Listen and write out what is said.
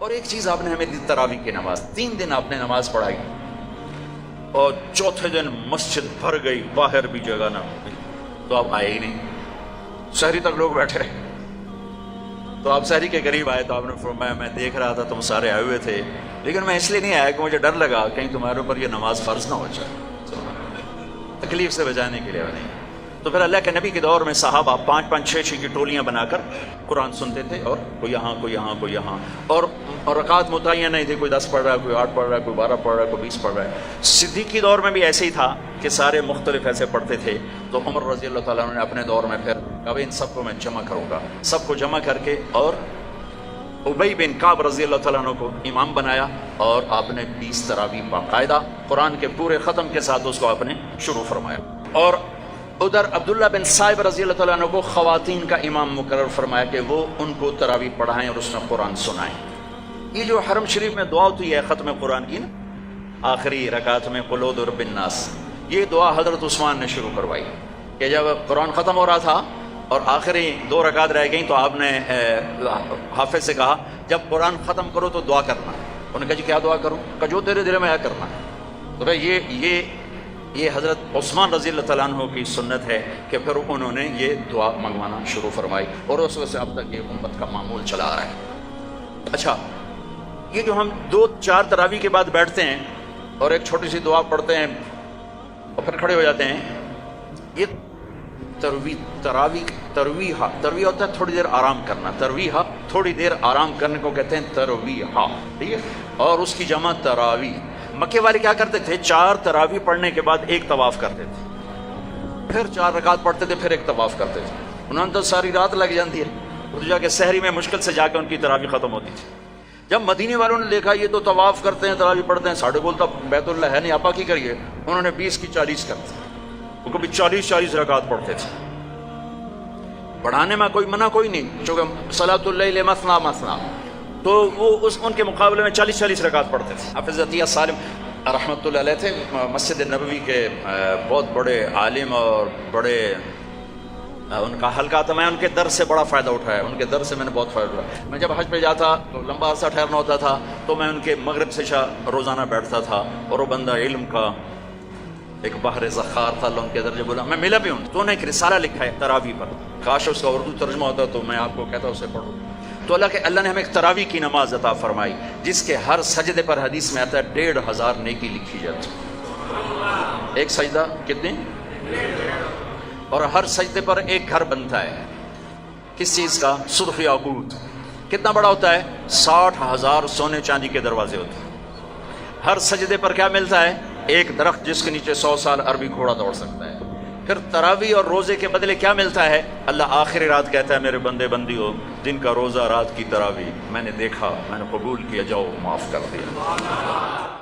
اور ایک چیز آپ نے ہمیں دی تراویح کی نماز، 3 دن آپ نے نماز پڑھائی اور چوتھے دن مسجد بھر گئی، باہر بھی جگہ نہ ہوئی، تو آپ آئے ہی نہیں، سحری تک لوگ بیٹھے رہے۔ تو آپ سحری کے قریب آئے تو آپ نے فرمایا میں دیکھ رہا تھا تم سارے آئے ہوئے تھے، لیکن میں اس لیے نہیں آیا کہ مجھے ڈر لگا کہیں تمہارے اوپر یہ نماز فرض نہ ہو جائے، تکلیف سے بچانے کے لیے نہیں۔ تو پھر اللہ کے نبی کے دور میں صحابہ 5-5 6-6 کی ٹولیاں بنا کر قرآن سنتے تھے، اور کوئی یہاں کوئی یہاں کوئی یہاں، اور رکعت متعین نہیں تھی، کوئی 10 پڑھ رہا ہے، کوئی 8 پڑھ رہا ہے، کوئی 12 پڑھ رہا ہے، کوئی 20 پڑھ رہا ہے۔ صدیق کے دور میں بھی ایسے ہی تھا کہ سارے مختلف ایسے پڑھتے تھے۔ تو عمر رضی اللہ تعالیٰ عنہ نے اپنے دور میں پھر کہا ان سب کو میں جمع کروں گا، سب کو جمع کر کے، اور ابی بن کعب رضی اللہ تعالیٰ عنہ کو امام بنایا، اور آپ نے 20 تراویح باقاعدہ قرآن کے پورے ختم کے ساتھ اس کو آپ نے شروع فرمایا۔ اور ادھر عبداللہ بن صائب رضی اللہ تعالیٰ عنہ کو خواتین کا امام مقرر فرمایا کہ وہ ان کو تراویح پڑھائیں اور اس میں قرآن سنائیں۔ یہ جو حرم شریف میں دعا ہوتی ہے ختم قرآن کی نا، آخری رکعت میں قل اعوذ برب الناس، یہ دعا حضرت عثمان نے شروع کروائی کہ جب قرآن ختم ہو رہا تھا اور آخری 2 رکعت رہ گئیں تو آپ نے حافظ سے کہا جب قرآن ختم کرو تو دعا کرنا۔ انہوں نے کہا جی کیا دعا کروں؟ کہ جو تیرے دل میں آیا کرنا۔ تو یہ حضرت عثمان رضی اللہ تعالیٰ عنہ کی سنت ہے کہ پھر انہوں نے یہ دعا منگوانا شروع فرمائی، اور اس وقت سے اب تک یہ امت کا معمول چلا آ رہا ہے۔ اچھا، یہ جو ہم 2-4 تراویح کے بعد بیٹھتے ہیں اور ایک چھوٹی سی دعا پڑھتے ہیں اور پھر کھڑے ہو جاتے ہیں، یہ ترویح ہوتا ہے تھوڑی دیر آرام کرنا، ترویح تھوڑی دیر آرام کرنے کو کہتے ہیں ترویح، ٹھیک ہے؟ اور اس کی جمع تراویح۔ مکے والے کیا کرتے تھے؟ 4 تراویح پڑھنے کے بعد 1 طواف کرتے تھے، پھر 4 رکعت پڑھتے تھے، پھر 1 طواف کرتے تھے۔ انہوں نے تو ساری رات لگ جاتی ہے، تو جا کے سحری میں مشکل سے جا کے ان کی تراویح ختم ہوتی تھی۔ جب مدینے والوں نے دیکھا یہ تو طواف کرتے ہیں تراویح پڑھتے ہیں، ساڑھے بولتا بیت اللہ ہے نہیں، آپا کی کریے، انہوں نے 20 کی 40 کر دی، وہ کبھی 40 رکعت پڑھتے تھے۔ پڑھانے میں کوئی منع کوئی نہیں، چونکہ صلاۃ اللیل مثنی مثنی، تو وہ ان کے مقابلے میں 40 رکعت پڑھتے تھے۔ حافظ عطیہ سالم رحمۃ اللہ علیہ تھے مسجد نبوی کے بہت بڑے عالم اور بڑے، ان کا حلقہ تھا، میں ان کے درس سے بڑا فائدہ اٹھایا، ان کے درس سے میں نے بہت فائدہ اٹھایا۔ میں جب حج پہ جاتا تو لمبا عرصہ ٹھہرنا ہوتا تھا، تو میں ان کے مغرب سے شاہ روزانہ بیٹھتا تھا، اور وہ بندہ علم کا ایک بحر ذخار تھا، اللہ ان کے درجے بولا، میں ملا بھی ہوں۔ تو انہوں نے ایک رسالہ لکھا ہے تراویح پر، کاش اس کا اردو ترجمہ ہوتا تو میں آپ کو کہتا اسے پڑھو۔ تو اللہ نے ہمیں ایک تراویح کی نماز عطا فرمائی، جس کے ہر سجدے پر حدیث میں آتا ہے 1500 نیکی لکھی جاتی ہے۔ ایک سجدہ کتنی؟ اور ہر سجدے پر 1 گھر بنتا ہے۔ کس چیز کا؟ سرخ یاقوت۔ کتنا بڑا ہوتا ہے؟ 60,000 سونے چاندی کے دروازے ہوتے ہیں۔ ہر سجدے پر کیا ملتا ہے؟ 1 درخت جس کے نیچے 100 سال عربی گھوڑا دوڑ سکتا ہے۔ پھر تراویح اور روزے کے بدلے کیا ملتا ہے؟ اللہ آخری رات کہتا ہے میرے بندے بندی ہو، جن کا روزہ رات کی تراویح میں نے دیکھا، میں نے قبول کیا، جاؤ معاف کر دیا۔